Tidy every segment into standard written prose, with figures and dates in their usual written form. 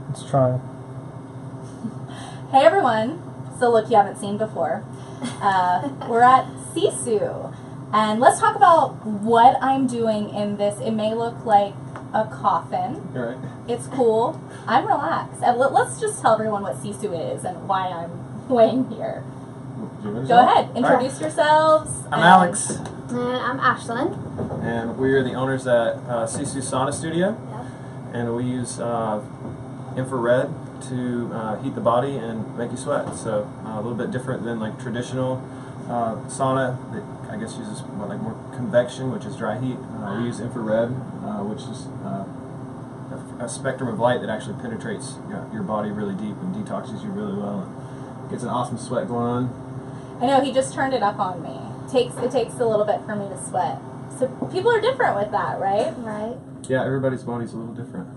Let's try. Hey everyone. So look, you haven't seen before. We're at Sisu. And let's talk about what I'm doing in this. It may look like a coffin. Right. It's cool. I'm relaxed. And let's just tell everyone what Sisu is and why I'm laying here. Go ahead. Introduce yourselves. I'm Alex. And I'm Ashlyn. And we're the owners at Sisu Sauna Studio. Yep. And we use infrared to heat the body and make you sweat. So a little bit different than like traditional sauna that I guess uses like more convection, which is dry heat. We use infrared, which is a spectrum of light that actually penetrates your body really deep and detoxes you really well and gets an awesome sweat going on. I know, he just turned it up on me. It takes a little bit for me to sweat. So people are different with that, right? Right. Yeah, everybody's body's a little different.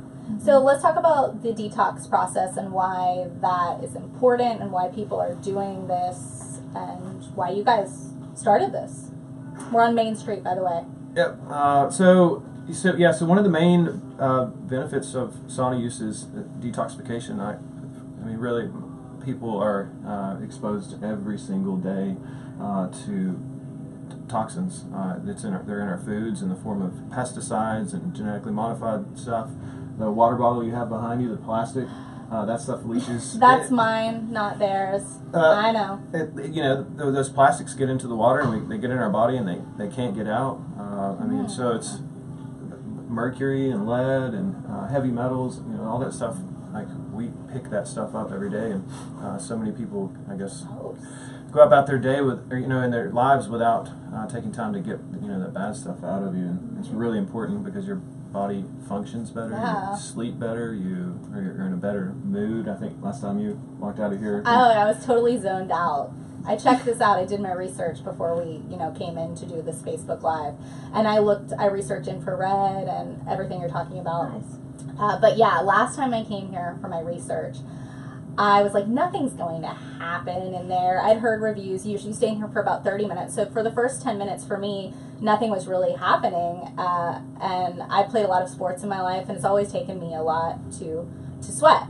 So let's talk about the detox process and why that is important and why people are doing this and why you guys started this. We're on Main Street, by the way. Yep. So one of the main benefits of sauna use is detoxification. I mean, really, people are exposed every single day to toxins. They're in our foods in the form of pesticides and genetically modified stuff. The water bottle you have behind you, the plastic, that stuff leaches. That's mine, not theirs. I know. Those plastics get into the water and they get in our body and they can't get out. So it's mercury and lead and heavy metals, all that stuff. Like we pick that stuff up every day, and so many people, I guess, go about their day in their lives without taking time to get that bad stuff out of you. And it's really important because your body functions better, you sleep better, you're in a better mood. I think last time you walked out of here. I was totally zoned out. I checked this out. I did my research before we, came in to do this Facebook Live, and I researched infrared and everything you're talking about. Nice. But yeah, last time I came here for my research, I was like, nothing's going to happen in there. I'd heard reviews, usually staying here for about 30 minutes. So for the first 10 minutes for me, nothing was really happening. And I played a lot of sports in my life, and it's always taken me a lot to sweat.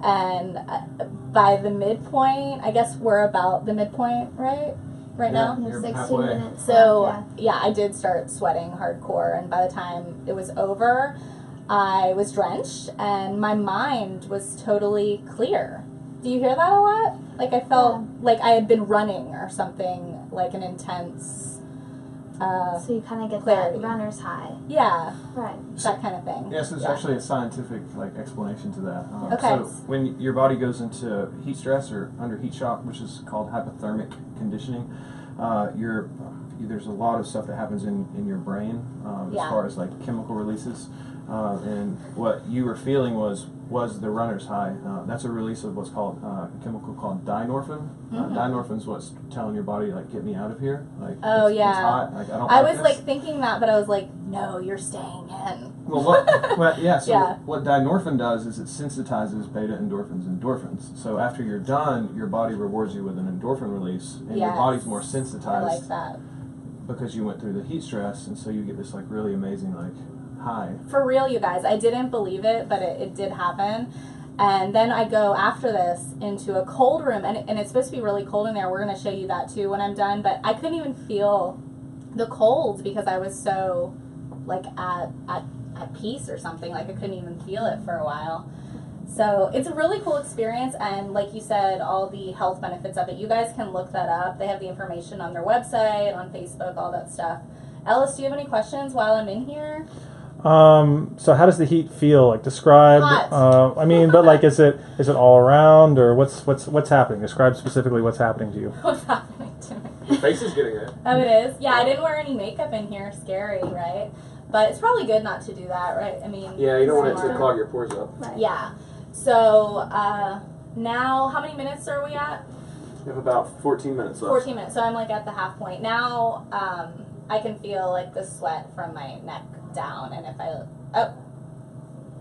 And by the midpoint, I guess we're about the midpoint, right? Right now? You're 16 halfway. minutes. So yeah, I did start sweating hardcore. And by the time it was over, I was drenched and my mind was totally clear. Do you hear that a lot? Like I felt like I had been running or something, like an intense so you kind of get clarity. that runner's high. Yeah. Right. That kind of thing. Yes, there's actually a scientific explanation to that. Okay. So when your body goes into heat stress or under heat shock, which is called hypothermic conditioning, there's a lot of stuff that happens in your brain as far as like chemical releases. And what you were feeling was the runner's high. That's a release of what's called a chemical called dynorphin. Dynorphin's what's telling your body like, get me out of here. Like, it's hot. Like, I was like thinking that, but I was like, no, you're staying in. Well, what dynorphin does is it sensitizes beta endorphins and endorphins. So after you're done, your body rewards you with an endorphin release, and your body's more sensitized. I like that. Because you went through the heat stress, and so you get this like really amazing high. For real, you guys, I didn't believe it, but it did happen. And then I go after this into a cold room, and it's supposed to be really cold in there. We're going to show you that too when I'm done, but I couldn't even feel the cold because I was so like at peace or something. Like I couldn't even feel it for a while. So it's a really cool experience, and like you said, all the health benefits of it. You guys can look that up. They have the information on their website, on Facebook, all that stuff. Ellis, do you have any questions while I'm in here? So how does the heat feel? Like describe. Hot. But like, is it all around, or what's happening? Describe specifically what's happening to you. What's happening to me? Your face is getting red. Oh, it is? Yeah, I didn't wear any makeup in here. Scary, right? But it's probably good not to do that, right? I mean, yeah, you don't want it to clog your pores up. Right. Yeah. So now, how many minutes are we at? You have about 14 minutes left. 14 minutes. So I'm like at the half point now. I can feel like the sweat from my neck down, and if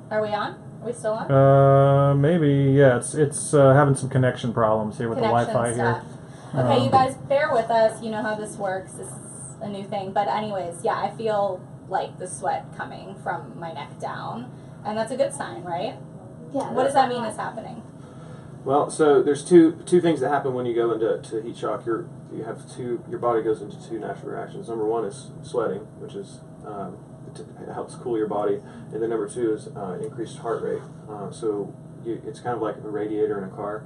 are we on? Are we still on? Maybe, yeah. It's having some connection problems here with the Wi-Fi stuff. here. Okay, you guys, bear with us. You know how this works. This is a new thing. But anyways, yeah, I feel like the sweat coming from my neck down, and that's a good sign, right? Yeah. What does that mean is happening? Well, so there's two things that happen when you go into heat shock. Your body goes into two natural reactions. Number one is sweating, which is it helps cool your body, and then number two is increased heart rate. It's kind of like a radiator in a car.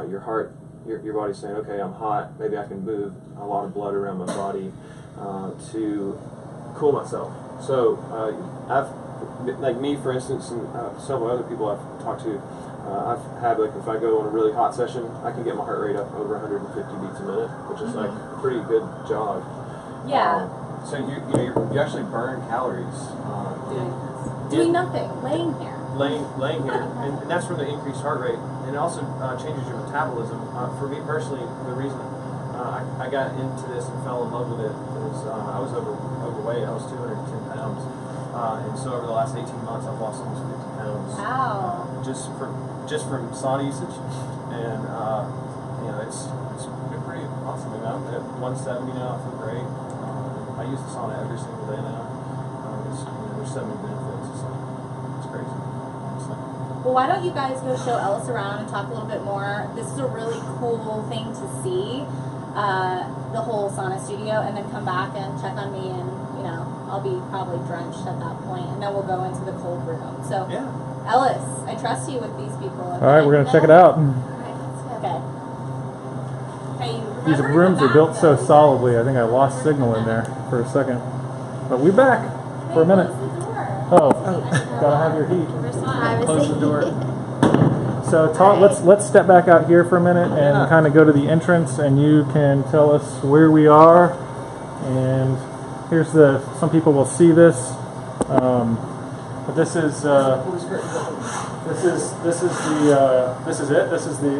Your body's saying, okay, I'm hot. Maybe I can move a lot of blood around my body to cool myself. So like me, for instance, and several other people I've talked to. I've had, like, if I go on a really hot session, I can get my heart rate up over 150 beats a minute, which is like a pretty good jog. Yeah. So you actually burn calories doing nothing, laying here. Laying here, and that's from the increased heart rate, and it also changes your metabolism. For me personally, the reason I got into this and fell in love with it is I was overweight. I was 210 pounds, and so over the last 18 months, I've lost almost 50 pounds. Wow. Just from sauna usage, and it's been pretty awesome. I mean, I'm at 170 now. I feel great. I use the sauna every single day now. There's so many benefits. It's crazy. Well, why don't you guys go show Ellis around and talk a little bit more? This is a really cool thing to see, the whole sauna studio, and then come back and check on me, and I'll be probably drenched at that point, and then we'll go into the cold room. So. Yeah. Ellis, I trust you with these people. Okay? All right, we're going to check it out. Okay. Hey, These rooms are built so solidly, I think I lost signal in there for a second. But we're back for a minute. Oh, gotta have your heat. Close the door. So let's step back out here for a minute and kind of go to the entrance, and you can tell us where we are. And here's some people will see this. But this is it. This is the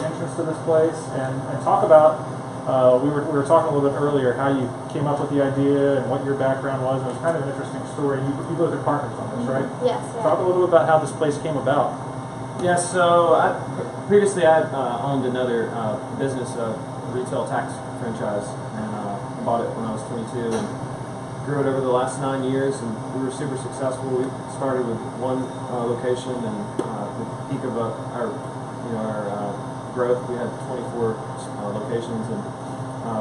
entrance to this place, and talk about. We were talking a little bit earlier how you came up with the idea and what your background was. It was kind of an interesting story. You both are partners on this, right? Yes. Talk a little bit about how this place came about. Yeah. So previously I owned another business, a retail tax franchise, and bought it when I was 22 and grew it over the last 9 years, and we were super successful. We started with one location, and the peak of our growth, we had 24 locations, and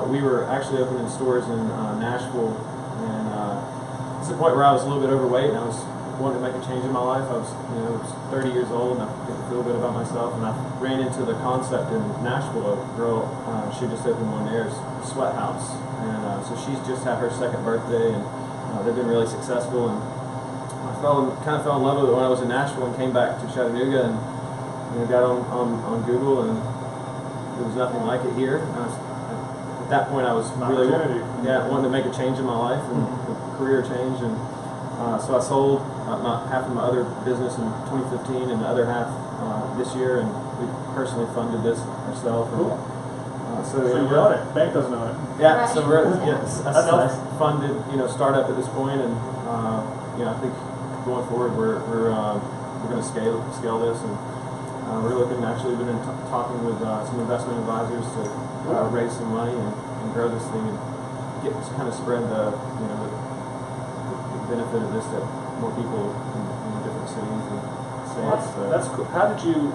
we were actually opening stores in Nashville, and it's the point where I was a little bit overweight, and I was wanting to make a change in my life. I was 30 years old, and I didn't feel good about myself, and I ran into the concept in Nashville. A girl, she just opened one there, Sweat House, and so she's just had her second birthday, and they've been really successful, and I kind of fell in love with it when I was in Nashville and came back to Chattanooga, and got on Google, and there was nothing like it here. At that point I was really wanting to make a change in my life, and a career change, and so I sold half of my other business in 2015 and the other half this year, and we personally funded this ourselves. Cool. So you own it. Bank doesn't own it. Yeah, so we're a self-funded startup at this point, and I think going forward we're going to scale this, and we're looking. Actually, we've been talking with some investment advisors to raise some money and grow this thing and kind of spread the benefit of this to more people in different cities and states. That's cool. How did you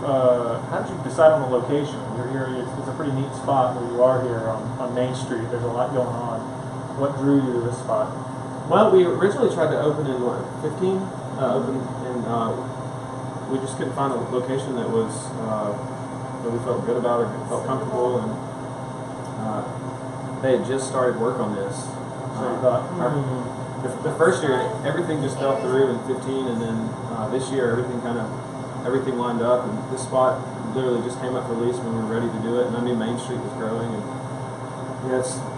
decide on the location? You're here. It's a pretty neat spot where you are here on Main Street. There's a lot going on. What drew you to this spot? Well, we originally tried to open in 15, and we just couldn't find a location that was that we felt good about or felt comfortable, and they had just started work on this. So you thought, the first year, everything just fell through in 15, and then this year, everything lined up, and this spot literally just came up for lease when we were ready to do it. And I knew Main Street was growing, and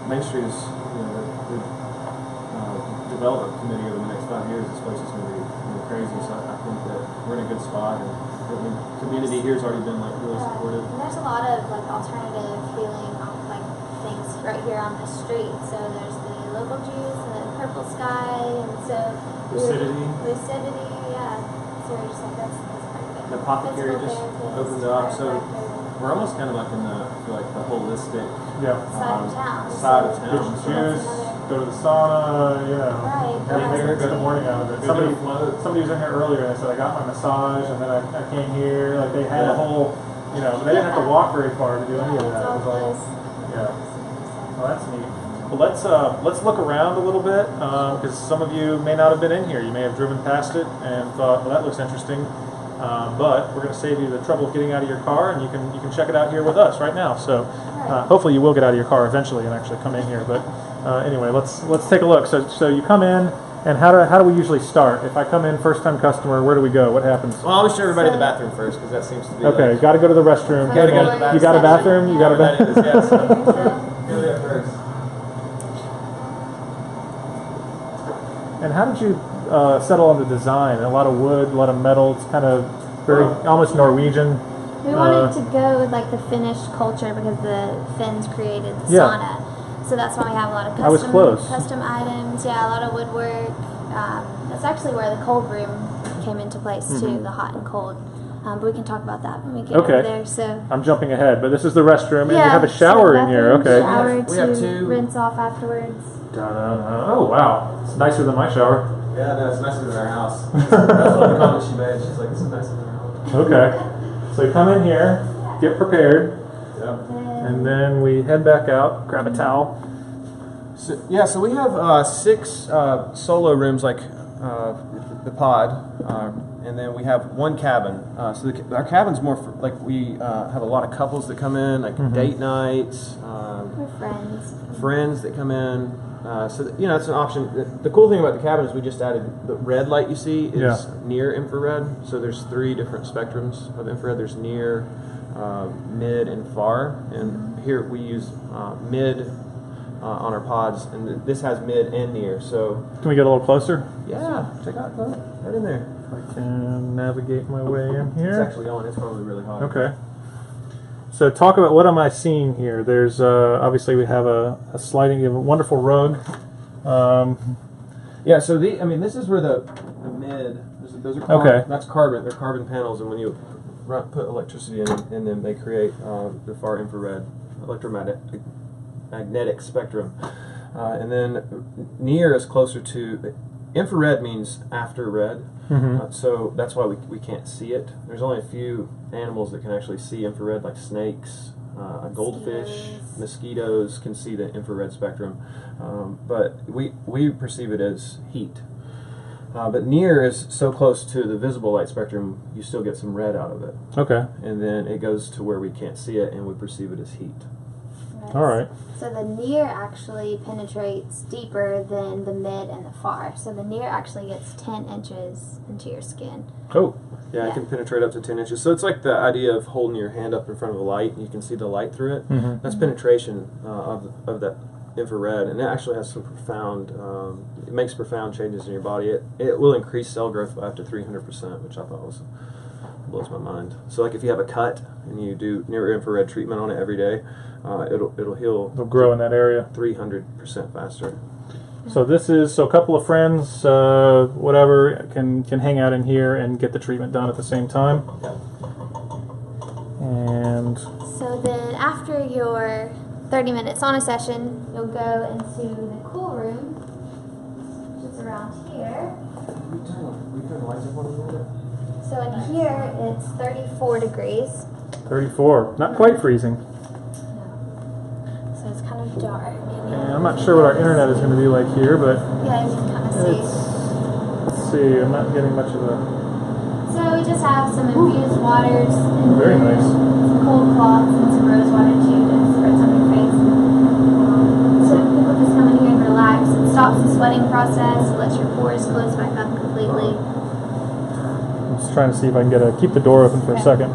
Main Street is the development committee over the next 5 years. This place is going to be crazy. So I think that we're in a good spot, and the community here has already been really supportive. And there's a lot of alternative healing things right here on the street. So there's the local juice and the purple sky, and so lucidity, yeah. So we're just that's part of it. The apothecary just opened up, so we're almost kind of like in the holistic side of town. Juice, go to the sauna, you know. Right. Make a good morning out of it. Somebody was in here earlier and they said, I got my massage and then I came here. Like they had a whole, you know, but they didn't have to walk very far to do any of that. It's all close. Well, that's neat. Well, let's look around a little bit because some of you may not have been in here. You may have driven past it and thought, well, that looks interesting. But we're going to save you the trouble of getting out of your car, and you can check it out here with us right now. So hopefully you will get out of your car eventually and actually come in here. But anyway, let's take a look. So you come in, and how do we usually start? If I come in first time customer, where do we go? What happens? Well, I always show everybody the bathroom first because that seems to be okay. Got to go to the restroom. Gotta go to the bathroom. You got a bathroom? You got a bathroom? Yes. Go there first. And how did you settle on the design? A lot of wood, a lot of metal. It's kind of very almost Norwegian. We wanted to go with like the Finnish culture because the Finns created the sauna. So that's why we have a lot of custom items. Yeah, a lot of woodwork. That's actually where the cold room came into place too, the hot and cold. But we can talk about that when we get over there. So I'm jumping ahead, but this is the restroom, and you have a shower in here. Okay. Shower we have two. Rinse off afterwards. Oh wow, it's nicer than my shower. Yeah, no, it's nicer than our house. That's one of the comments she made. She's like, it's nicer than our house. Okay. So you come in here, get prepared, and then we head back out, grab a towel. So we have 6 solo rooms like the pod, and then we have one cabin. So our cabin's more for, like we have a lot of couples that come in, like date nights. We're friends that come in. So you know, it's an option. The cool thing about the cabin is we just added the red light you see is near infrared. So there's 3 different spectrums of infrared. There's near, mid, and far. And here we use mid on our pods, and this has mid and near. So can we get a little closer? Yeah, check out right in there. If I can navigate my way in here. It's actually on. It's probably really hot. Okay. So talk about what am I seeing here? There's obviously we have a sliding, you have a wonderful rug. Yeah. So this is where the mid. Those are carbon, that's carbon. They're carbon panels, and when you put electricity in them, they create the far infrared electromagnetic spectrum. And then near is closer to infrared means after red. So that's why we can't see it. There's only a few animals that can actually see infrared, like snakes, goldfish, mosquitoes can see the infrared spectrum. But we perceive it as heat. But near is so close to the visible light spectrum, you still get some red out of it. Okay. And then it goes to where we can't see it, and we perceive it as heat. Right. All right. So the near actually penetrates deeper than the mid and the far. So the near actually gets 10 inches into your skin. Oh. Yeah, it can penetrate up to 10 inches. So it's like the idea of holding your hand up in front of a light, and you can see the light through it. That's penetration of that infrared, and it actually has some profound, it makes profound changes in your body. It will increase cell growth by up to 300%, which I thought blows my mind. So like if you have a cut and you do near infrared treatment on it every day, it'll heal. It'll grow in that area 300% faster. So this is a couple of friends, whatever, can hang out in here and get the treatment done at the same time. And so then after your 30-minute sauna session, you'll go into the cool room, which is around here. We turn the lights up on a little bit. So in here, it's 34 degrees. 34, not quite freezing. No. So it's kind of dark. And I'm not sure what our internet is going to be like here, but yeah, you can kind of see. Let's see, I'm not getting much of a... So we just have some infused waters. And very nice. Some cold cloths and some rose water too to spritz on your face. So people just come in here and relax. It stops the sweating process. It lets your pores close back up completely. I'm just trying to see if I can keep the door open for a second.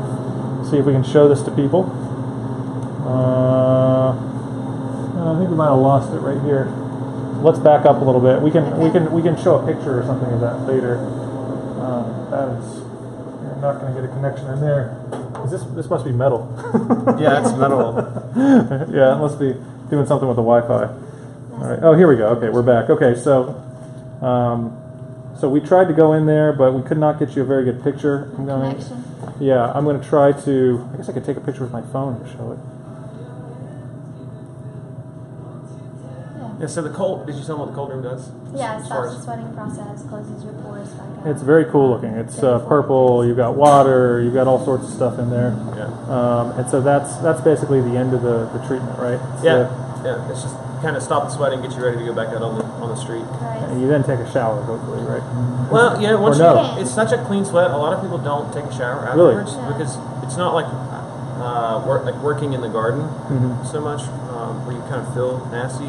See if we can show this to people. I think we might have lost it right here. Let's back up a little bit. We can show a picture or something of that later. You're not going to get a connection in there. This must be metal. Yeah, it's metal. Yeah, it must be doing something with the Wi-Fi. All right. Oh, here we go. Okay, we're back. Okay, so we tried to go in there, but we could not get you a very good picture. I'm going to try to. I guess I could take a picture with my phone to show it. Yeah, so the cold, did you tell them what the cold room does? Yeah, it As far stops the as- sweating process, closes your pores back up. It's very cool looking. It's purple. You've got water. You've got all sorts of stuff in there. Yeah. And so that's basically the end of the treatment, right? Yeah. Yeah. It's just kind of stop the sweating, get you ready to go back out on the street. Right. And you then take a shower, hopefully, right? Well, yeah. Once Or no. it's such a clean sweat. A lot of people don't take a shower Really? afterwards because it's not like working in the garden so much where you kind of feel nasty.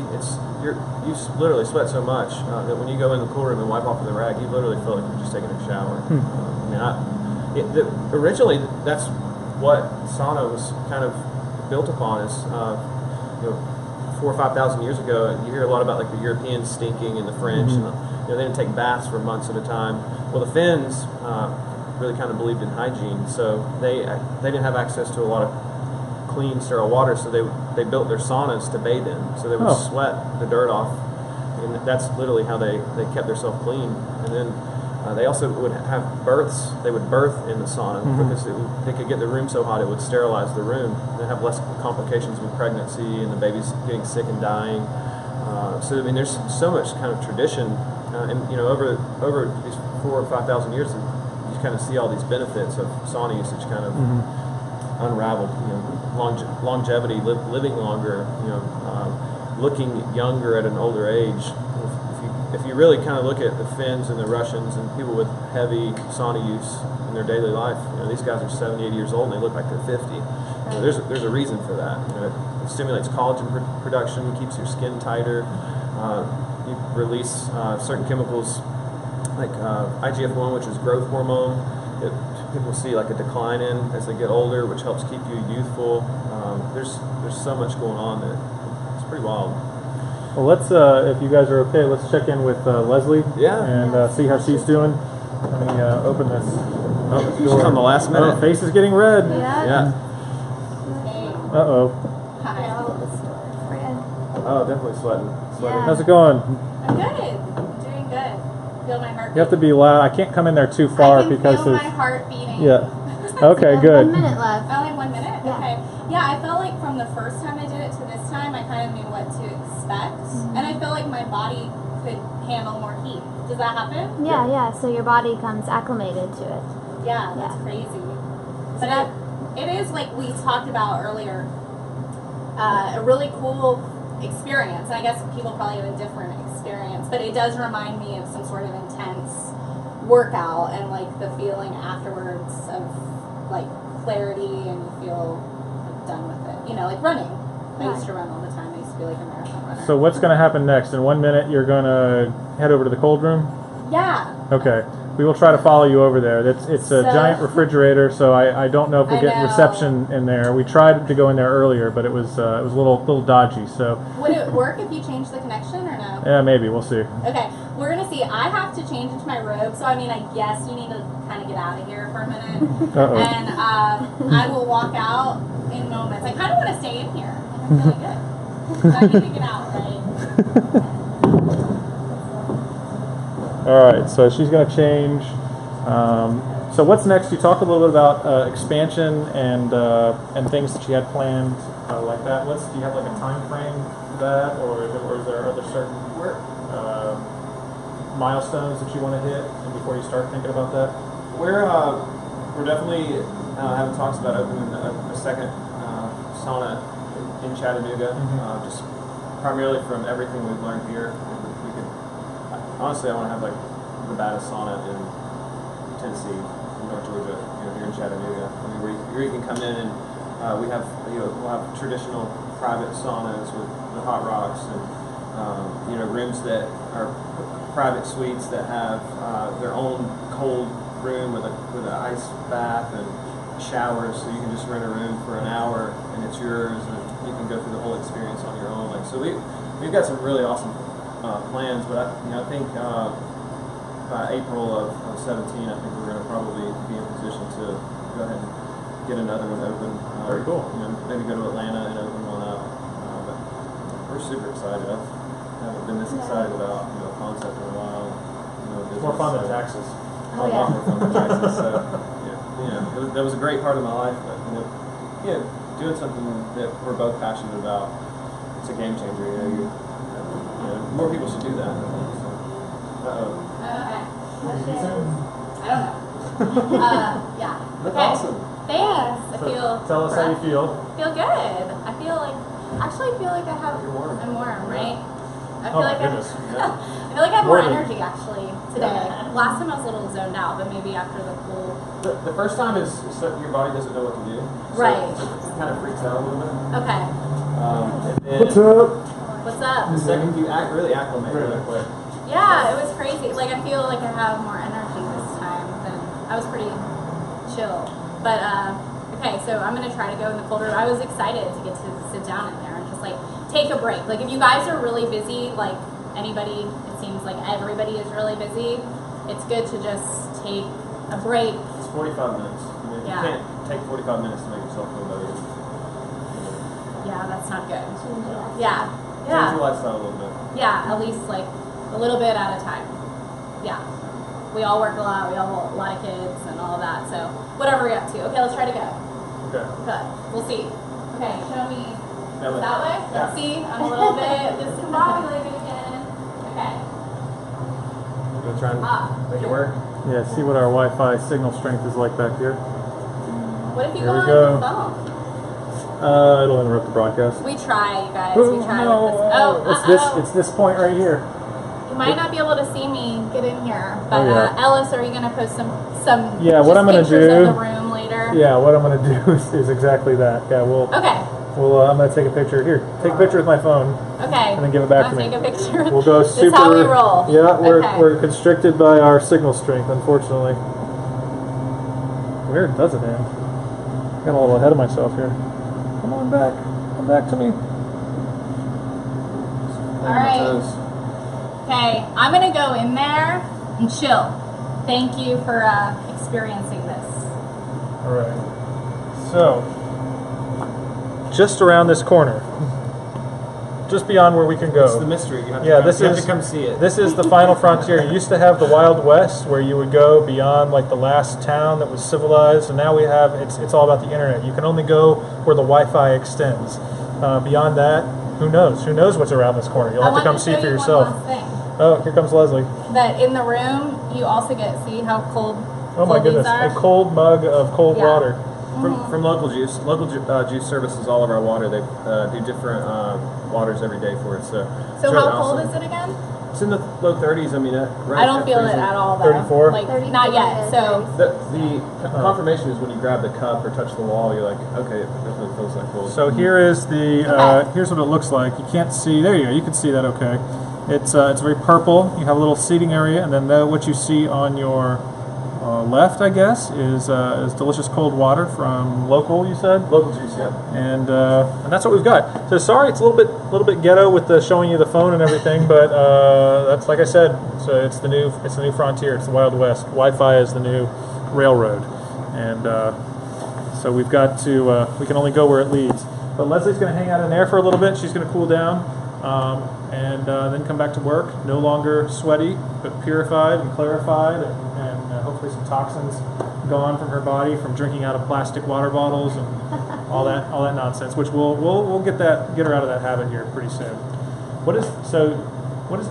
You literally sweat so much that when you go in the cool room and wipe off with a rag, you literally feel like you're just taking a shower. Originally that's what sauna was kind of built upon. Is 4,000 or 5,000 years ago, you hear a lot about like the Europeans stinking and the French, and they didn't take baths for months at a time. Well, the Finns really kind of believed in hygiene, so they didn't have access to a lot of clean, sterile water, so they built their saunas to bathe in. So they would sweat the dirt off, and that's literally how they kept themselves clean. And then they also would have births. They would birth in the sauna because they could get the room so hot it would sterilize the room. They have less complications with pregnancy and the babies getting sick and dying. So I mean, there's so much kind of tradition, and over these 4,000 or 5,000 years, you kind of see all these benefits of sauna usage kind of unraveled. Longevity, living longer, looking younger at an older age. If you really kind of look at the Finns and the Russians and people with heavy sauna use in their daily life, these guys are 70, 80 years old and they look like they're 50. There's a reason for that. It stimulates collagen production, keeps your skin tighter. You release certain chemicals like IGF-1, which is growth hormone. People see like a decline in as they get older, which helps keep you youthful. There's so much going on that it's pretty wild. Well, let's, if you guys are okay, let's check in with Lesley and see how she's doing. Let me open this. Oh, She's on the last minute. Oh, face is getting red. Yeah. Uh-oh. Oh, definitely sweating. Yeah. How's it going? I'm good. I'm doing good. Feel my heart. You have to be loud. I can't come in there too far I can because feel there's... my heart beating. Yeah. Okay, good. 1 minute left. Only 1 minute? Yeah. Okay. Yeah, I felt like from the first time I did it to this time, I kind of knew what to expect. And I feel like my body could handle more heat. Does that happen? Yeah. So your body comes acclimated to it. Yeah, that's crazy. But it is, like we talked about earlier, a really cool experience. And I guess people probably have a different experience. But it does remind me of some sort of intense workout and, like, the feeling afterwards of, like, clarity and you feel done with it. Like running. I used to run all the time. I used to be like a marathon runner. So what's going to happen next? In 1 minute, you're going to head over to the cold room? Yeah. Okay. We will try to follow you over there. It's a giant refrigerator, so I don't know if we're getting reception in there. We tried to go in there earlier, but it was a little dodgy. So would it work if you changed the connection or no? Yeah, maybe. We'll see. Okay. We're going to see. I have to change into my robe, so I mean, I guess you need to kind of get out of here for a minute. And I will walk out in moments. I kind of want to stay in here. I'm feeling good. So I need to get out, right? All right, so she's going to change. So what's next? You talked a little bit about expansion and things that you had planned like that. Do you have like a time frame for that, or is there other certain milestones that you want to hit before you start thinking about that? We're definitely having talks about opening a second sauna in Chattanooga, just primarily from everything we've learned here. Honestly, I want to have like the baddest sauna in Tennessee, in North Georgia, here in Chattanooga. I mean, where you can come in and we'll have traditional private saunas with the hot rocks and rooms that are private suites that have their own cold room with an ice bath and showers, so you can just rent a room for an hour and it's yours, and you can go through the whole experience on your own. Like, so we've got some really awesome plans, but I think by April of 17, I think we're going to probably be in position to go ahead and get another one open. Very cool. Maybe go to Atlanta and open one up. But we're super excited. I haven't been this excited about a concept in a while. It's more fun than taxes. A lot more fun than taxes. So that was a great part of my life. But doing something that we're both passionate about, it's a game changer. more people should do that. Okay. I don't know. Yeah. That's Okay. awesome. Thanks. I feel. Tell us how you feel. Feel good. I feel like. Actually, I feel like I have. You're warm. I'm warm, right? I Oh feel my like goodness. I feel like I have more Warming. energy actually today. Last time I was a little zoned out, but maybe after the cool. The first time is your body doesn't know what to do. So Right. It kind of freaks out a little bit. Okay. And then What's up? What's up? the second you really acclimate really quick. Yeah, it was crazy. Like I feel like I have more energy this time than I was pretty chill. But okay, so I'm gonna try to go in the cold room. I was excited to get to sit down in there and just like take a break. Like if you guys are really busy, like anybody, it seems like everybody is really busy. It's good to just take a break. It's 45 minutes. I mean, Yeah. you can't take 45 minutes to make yourself feel better. Yeah, that's not good. Yeah. Yeah, Change your yeah, lifestyle a little bit. yeah. At least like a little bit at a time. Yeah. We all work a lot. We all have a lot of kids and all of that. So whatever you're up to. Okay, let's try to go. Okay. Good. We'll see. Okay, show me Now that way. Yeah. See, I'm a little bit discombobulated again. Okay. Gonna try and Make it work. yeah, see what our Wi-Fi signal strength is like back here. What if you Here go we on go. the phone? It'll interrupt the broadcast. We try, you guys. We try no, with this. Oh, it's this. It's this point right here. You might not be able to see me get in here, but Oh, yeah. Ellis, are you gonna post some Yeah, what just I'm gonna pictures do- of the room later? Yeah, what I'm gonna do is exactly that. Yeah, Okay. I'm gonna take a picture here. Take a picture with my phone. Okay. And then give it back I'll to me. take a picture. We'll go This super. is how we roll. Yeah, Okay. we're constricted by our signal strength, unfortunately. Where does it end? Got a little ahead of myself here. Come on back. Come back to me. All right. Okay, I'm gonna go in there and chill. Thank you for experiencing this. All right. So, just around this corner, just beyond where we can go. It's the mystery. You have to, Yeah, come, this you have is- to come see it. This is the final frontier. You used to have the Wild West, where you would go beyond like the last town that was civilized, and now we have it's all about the internet. You can only go where the Wi-Fi extends. Beyond that, who knows? Who knows what's around this corner? You'll have to come see for yourself. One last thing. Oh, here comes Lesley. That in the room, you also get see how cold. Oh my cold these goodness, are? a cold mug of cold Yeah. water. From local juice. Local juice services all of our water. They do different waters every day for us. So So it's really how cold awesome. is it again? It's in the low 30s. I mean, right I don't feel it freezing. at all though. 34? Like 34 not yet. to So 36. The confirmation is when you grab the cup or touch the wall. You're like, okay, it definitely feels like cold. So here is the Okay. here's what it looks like. You can't see. There you go. You can see that. Okay. It's very purple. You have a little seating area, and then what you see on your left, I guess, is delicious cold water from local. You said. Local juice, yeah. And that's what we've got. So sorry, it's a little bit ghetto with the showing you the phone and everything, but that's like I said. So it's the new frontier. It's the Wild West. Wi-Fi is the new railroad, and so we've got to. We can only go where it leads. But Leslie's going to hang out in there for a little bit. She's going to cool down, and then come back to work. No longer sweaty, but purified and clarified, and hopefully some toxins gone from her body from drinking out of plastic water bottles and all that nonsense. Which we'll get her out of that habit here pretty soon.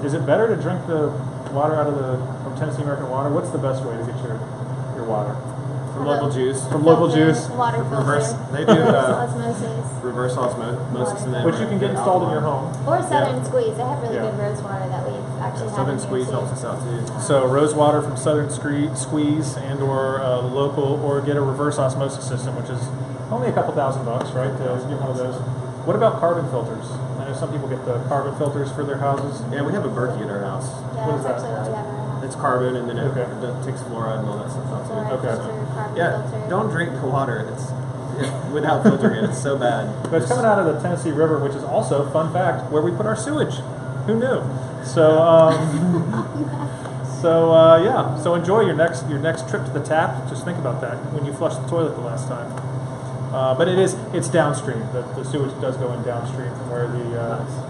Is it better to drink the water out of from Tennessee American Water? What's the best way to get your water? From local juice. From local juice, Water Reverse. filter. They do Osmosis. reverse osmosis, and then which you can get installed in your home. Or Southern Squeeze. They have really Yeah. good rose water that we've actually had Southern in here Squeeze too. helps us out too. So rose water from Southern Squeeze and or the local, or get a reverse osmosis system, which is only a couple $1,000, right? To get one of those. What about carbon filters? I know some people get the carbon filters for their houses. Yeah, we have a Berkey in our house. Yeah, What is that's that? actually what we have in our house. It's carbon, and then it Okay. takes fluoride and all that stuff out too. Fluoride Okay. filter, carbon Yeah, filter. don't drink the water. It's without filtering it. It's so bad. But it's coming out of the Tennessee River, which is also, fun fact, where we put our sewage. Who knew? So, so enjoy your next trip to the tap. Just think about that when you flush the toilet the last time. But it's downstream. The sewage does go in downstream from where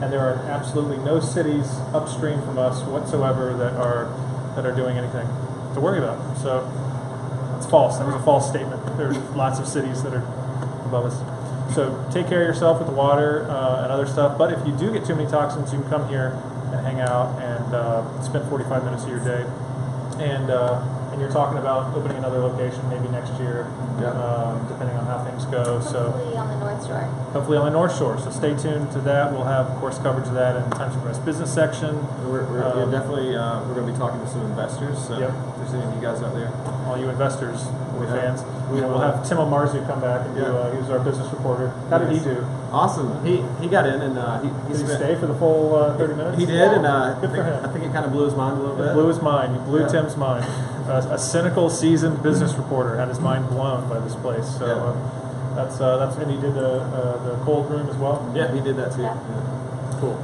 and there are absolutely no cities upstream from us whatsoever that are doing anything to worry about. So it's false. That was a false statement. There's lots of cities that are above us. So take care of yourself with the water and other stuff. But if you do get too many toxins, you can come here and hang out and spend 45 minutes of your day. And you're talking about opening another location maybe next year, depending on how things go. Hopefully on the North Shore. Hopefully on the North Shore. So stay tuned to that. We'll have, of course, coverage of that in the Times Square West business section. We're definitely we're going to be talking to some investors. So if there's any of you guys out there, all you investors or fans, we'll have Tim Omarzu come back and do. He was our business reporter. How did he do? Awesome. He got in and did he stay for the full 30 minutes? He did, and good for him. I think it kind of blew his mind a little bit. It blew his mind. You blew Tim's mind. A cynical, seasoned business reporter had his mind blown by this place. So that's and he did the cold room as well. Yeah, he did that too. Cool.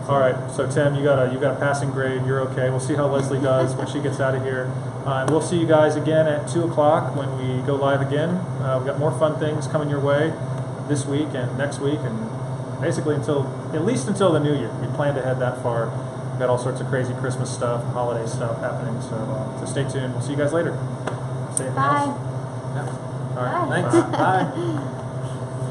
All right, so Tim, you got a passing grade. You're okay. We'll see how Lesley does when she gets out of here. And we'll see you guys again at 2 o'clock when we go live again. We've got more fun things coming your way this week and next week, and basically at least until the new year. We plan to head that far. We've got all sorts of crazy Christmas stuff, holiday stuff happening. So stay tuned. We'll see you guys later. Say anything else? Bye. All right. Thanks. Bye.